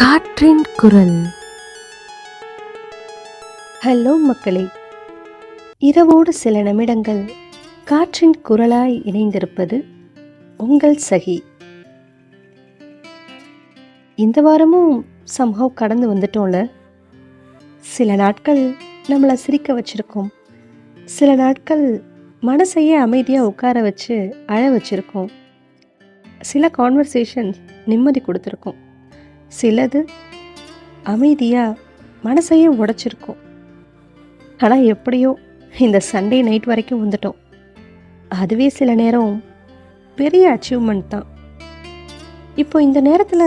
காற்றின் குரல். ஹலோ மக்களே, இரவோடு சில நிமிடங்கள் காற்றின் குரலாய் இணைந்திருப்பது உங்கள் சகி. இந்த வாரமும் சம்ஹவ் கடந்து வந்துட்டோம்ல. சில நாட்கள் நம்மளை சிரிக்க வச்சிருக்கோம், சில நாட்கள் மனசையே அமைதியாக உட்கார வச்சு அழ வச்சிருக்கோம், சில கான்வர்சேஷன்ஸ் நிம்மதி கொடுத்துருக்கோம், சிலது அமைதியாக மனசையே உடைச்சிருக்கோம். ஆனால் எப்படியோ இந்த சண்டே நைட் வரைக்கும் வந்துட்டோம். அதுவே சில நேரம் பெரிய அச்சீவ்மெண்ட் தான். இப்போ இந்த நேரத்தில்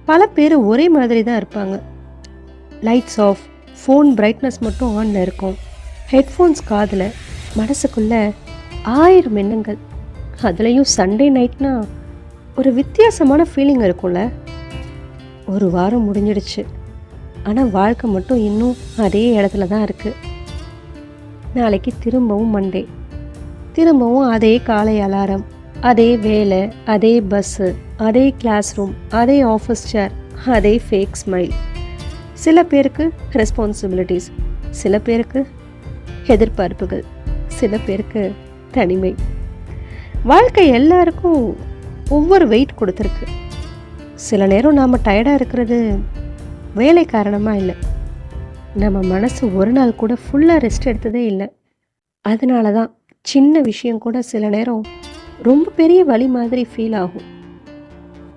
பல பேர் ஒரே மாதிரி தான் இருப்பாங்க. லைட்ஸ் ஆஃப், ஃபோன் பிரைட்னஸ் மட்டும் ஆனில் இருக்கும், ஹெட்ஃபோன்ஸ் காதில், மனசுக்குள்ளே 1000 எண்ணங்கள். அதுலேயும் சண்டே நைட்னா ஒரு வித்தியாசமான ஃபீலிங் இருக்கும்ல. ஒரு வாரம் முடிஞ்சிடுச்சு, ஆனால் வாழ்க்கை மட்டும் இன்னும் அதே இடத்துல தான் இருக்குது. நாளைக்கு திரும்பவும் மண்டே, திரும்பவும் அதே காலை அலாரம், அதே வேலை, அதே பஸ்ஸு, அதே கிளாஸ் ரூம், அதே ஆஃபீஸ் சேர், அதே ஃபேக் ஸ்மைல். சில பேருக்கு ரெஸ்பான்சிபிலிட்டிஸ், சில பேருக்கு எதிர்பார்ப்புகள், சில பேருக்கு தனிமை. வாழ்க்கை எல்லாருக்கும் ஒவ்வொரு வெயிட் கொடுத்துருக்கு. சில நேரம் நாம் டயர்டாக இருக்கிறது வேலை காரணமாக இல்லை, நம்ம மனசு ஒரு நாள் கூட ஃபுல்லாக ரெஸ்ட் எடுத்ததே இல்லை. அதனால தான் சின்ன விஷயம் கூட சில நேரம் ரொம்ப பெரிய வலி மாதிரி ஃபீல் ஆகும்.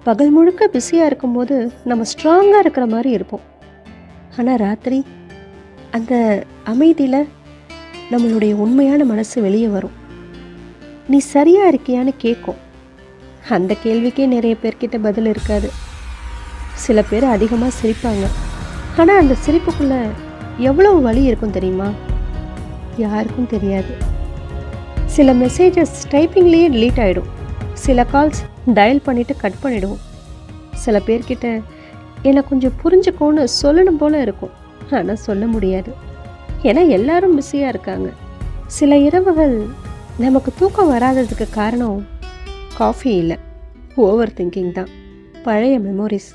பகல் முழுக்க பிஸியாக இருக்கும்போது நம்ம ஸ்ட்ராங்காக இருக்கிற மாதிரி இருப்போம். ஆனால் ராத்திரி அந்த அமைதியில் நம்மளுடைய உண்மையான மனசு வெளியே வரும். நீ சரியாக இருக்கியான்னு கேட்கும். அந்த கேள்விக்கே நிறைய பேர்கிட்ட பதில் இருக்காது. சில பேர் அதிகமாக சிரிப்பாங்க, ஆனால் அந்த சிரிப்புக்குள்ளே எவ்வளோ வலி இருக்கும் தெரியுமா? யாருக்கும் தெரியாது. சில மெசேஜஸ் டைப்பிங்லேயே டிலீட் ஆகிடும், சில கால்ஸ் டயல் பண்ணிவிட்டு கட் பண்ணிவிடுவோம். சில பேர்கிட்ட என்னை கொஞ்சம் புரிஞ்சுக்கோன்னு சொல்லணும் போல் இருக்கும், ஆனால் சொல்ல முடியாது, ஏன்னா எல்லாரும் பிஸியாக இருக்காங்க. சில இரவுகள் நமக்கு தூக்கம் வராததுக்கு காரணம் காஃபி இல்லை, ஓவர் திங்கிங் தான். பழைய மெமோரிஸ்,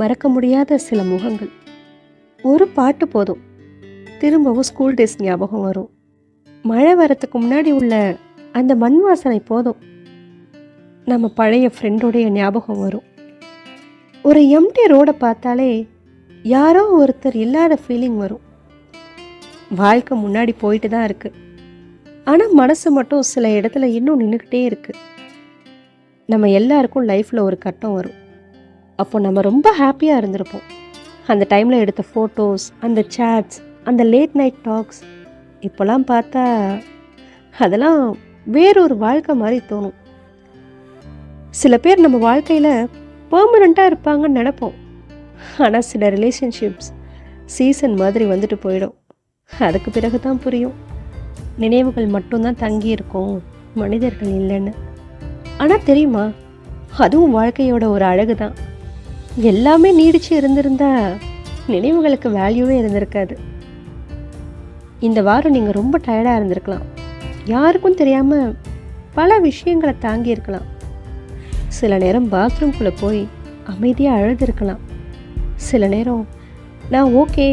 மறக்க முடியாத சில முகங்கள். ஒரு பாட்டு போதும், திரும்பவும் ஸ்கூல் டேஸ் ஞாபகம் வரும். மழை வரத்துக்கு முன்னாடி உள்ள அந்த மண் வாசனை போதும், நம்ம பழைய ஃப்ரெண்டோடைய ஞாபகம் வரும். ஒரு எம்டி ரோடை பார்த்தாலே யாரோ ஒருத்தர் இல்லாத ஃபீலிங் வரும். வாழ்க்கை முன்னாடி போயிட்டு தான் இருக்குது, ஆனால் மனசு மட்டும் சில இடத்துல இன்னும் நின்றுக்கிட்டே இருக்குது. நம்ம எல்லாருக்கும் லைஃப்பில் ஒரு கட்டம் வரும், அப்போ நம்ம ரொம்ப ஹாப்பியாக இருந்திருப்போம். அந்த டைமில் எடுத்த ஃபோட்டோஸ், அந்த சேட்ஸ், அந்த லேட் நைட் டாக்ஸ், இப்போலாம் பார்த்தா அதெல்லாம் வேறொரு வாழ்க்கை மாதிரி தோணும். சில பேர் நம்ம வாழ்க்கையில் பெர்மனண்ட்டாக இருப்பாங்கன்னு நினைப்போம், ஆனால் சில ரிலேஷன்ஷிப்ஸ் சீசன் மாதிரி வந்துட்டு போயிடும். அதுக்கு பிறகு தான் புரியும், நினைவுகள் மட்டும்தான் தங்கி இருக்கும், மனிதர்கள் இல்லைன்னு. ஆனால் தெரியுமா, அதுவும் வாழ்க்கையோட ஒரு அழகு தான். எல்லாமே நீடிச்சு இருந்திருந்தா நினைவுகளுக்கு வேல்யூவே இருந்திருக்காது. இந்த வாரம் நீங்கள் ரொம்ப டயர்டாக இருந்திருக்கலாம், யாருக்கும் தெரியாமல் பல விஷயங்களை தாங்கியிருக்கலாம். சில நேரம் பாத்ரூம்குள்ளே போய் அமைதியாக அழுதுருக்கலாம். சில நேரம் நான் ஓகே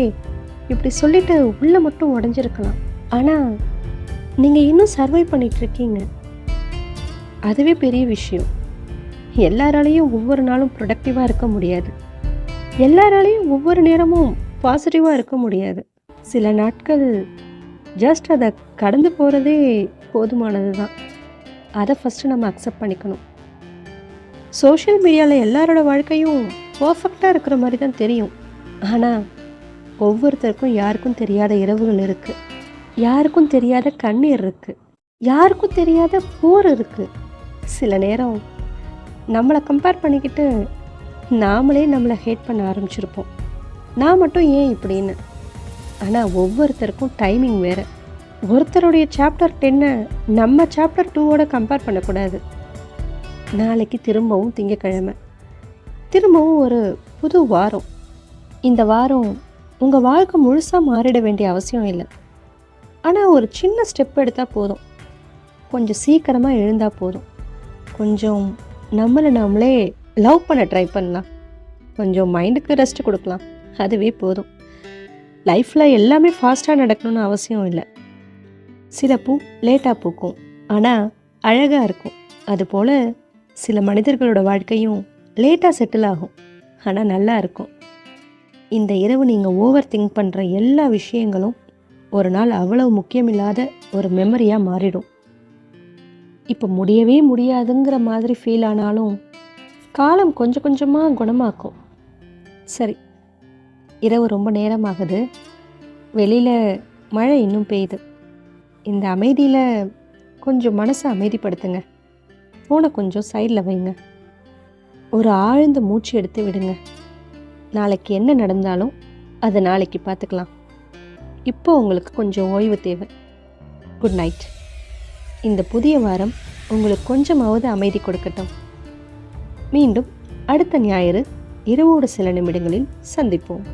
இப்படி சொல்லிட்டு உள்ளே மட்டும் உடஞ்சிருக்கலாம். ஆனால் நீங்கள் இன்னும் சர்வை பண்ணிகிட்ருக்கீங்க, அதுவே பெரிய விஷயம். எல்லாராலையும் ஒவ்வொரு நாளும் ப்ரொடக்டிவாக இருக்க முடியாது, எல்லாராலையும் ஒவ்வொரு நேரமும் பாசிட்டிவாக இருக்க முடியாது. சில நாட்கள் ஜஸ்ட் அதை கடந்து போகிறதே போதுமானது தான். அதை ஃபஸ்ட்டு நம்ம அக்செப்ட் பண்ணிக்கணும். சோஷியல் மீடியாவில் எல்லாரோட வாழ்க்கையும் பர்ஃபெக்டாக இருக்கிற மாதிரி தான் தெரியும், ஆனால் ஒவ்வொருத்தருக்கும் யாருக்கும் தெரியாத இரவுகள் இருக்குது, யாருக்கும் தெரியாத கண்ணீர் இருக்குது, யாருக்கும் தெரியாத போர் இருக்குது. சில நேரம் நம்மளை கம்பேர் பண்ணிக்கிட்டு நாமளே நம்மளை ஹேட் பண்ண ஆரம்பிச்சிருப்போம், நான் மட்டும் ஏன் இப்படின்னு. ஆனால் ஒவ்வொருத்தருக்கும் டைமிங் வேறு. ஒருத்தருடைய சாப்டர் 10 நம்ம சாப்டர் 2 கம்பேர் பண்ணக்கூடாது. நாளைக்கு திரும்பவும் திங்கக்கிழமை, திரும்பவும் ஒரு புது வாரம். இந்த வாரம் உங்கள் வாழ்க்கை முழுசாக மாறிட வேண்டிய அவசியம் இல்லை, ஆனால் ஒரு சின்ன ஸ்டெப் எடுத்தால் போதும். கொஞ்சம் சீக்கிரமாக எழுந்தால் போதும், கொஞ்சம் நம்மளை நாமளே லவ் பண்ண ட்ரை பண்ணலாம். கொஞ்சம் மைண்டுக்கு ரெஸ்ட் கொடுக்கலாம், அதுவே போதும். லைஃப்பில் எல்லாமே ஃபாஸ்ட்டாக நடக்கணும்னு அவசியம் இல்லை. சில பூ லேட்டாக பூக்கும், ஆனால் அழகாக இருக்கும். அதுபோல் சில மனிதர்களோட வாழ்க்கையும் லேட்டாக செட்டில் ஆகும், ஆனால் நல்லா இருக்கும். இந்த இரவு நீங்கள் ஓவர் திங்க் பண்ணுற எல்லா விஷயங்களும் ஒரு நாள் அவ்வளவு முக்கியமில்லாத ஒரு மெமரியாக மாறிடும். இப்போ முடியவே முடியாதுங்கிற மாதிரி ஃபீல் ஆனாலும் காலம் கொஞ்சம் கொஞ்சமாக குணமாக்கும். சரி, இரவு ரொம்ப நேரமாகுது, வெளியில் மழை இன்னும் பெய்யுது. இந்த அமைதியில் கொஞ்சம் மனசை அமைதிப்படுத்துங்க. ஃபோனை கொஞ்சம் சைடில் வைங்க. ஒரு ஆழ்ந்த மூச்சு எடுத்து விடுங்க. நாளைக்கு என்ன நடந்தாலும் அதை நாளைக்கு பார்த்துக்கலாம். இப்போ உங்களுக்கு கொஞ்சம் ஓய்வு தேவை. Good night. இந்த புதிய வாரம் உங்களுக்கு கொஞ்சமாவது அமைதி கொடுக்கட்டும். மீண்டும் அடுத்த ஞாயிறு இரவோடு சில நிமிடங்களில் சந்திப்போம்.